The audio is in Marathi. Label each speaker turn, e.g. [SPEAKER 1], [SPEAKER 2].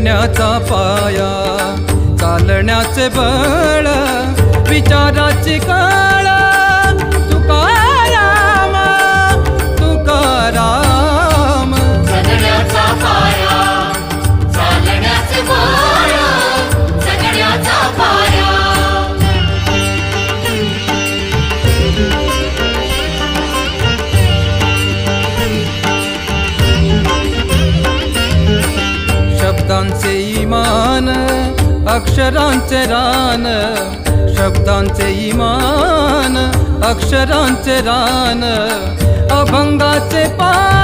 [SPEAKER 1] जगण्याचा पाया, चालण्याचे बळ, विचाराची कळ, तुकाराम तुकाराम.
[SPEAKER 2] जगण्याचा पाया, चालण्याचे बळ, जगण्याचा पाया.
[SPEAKER 1] शब्दांचे इमान, अक्षरांचे रान, शब्दांचे इमान, अक्षरांचे रान, अभंगाचे पान.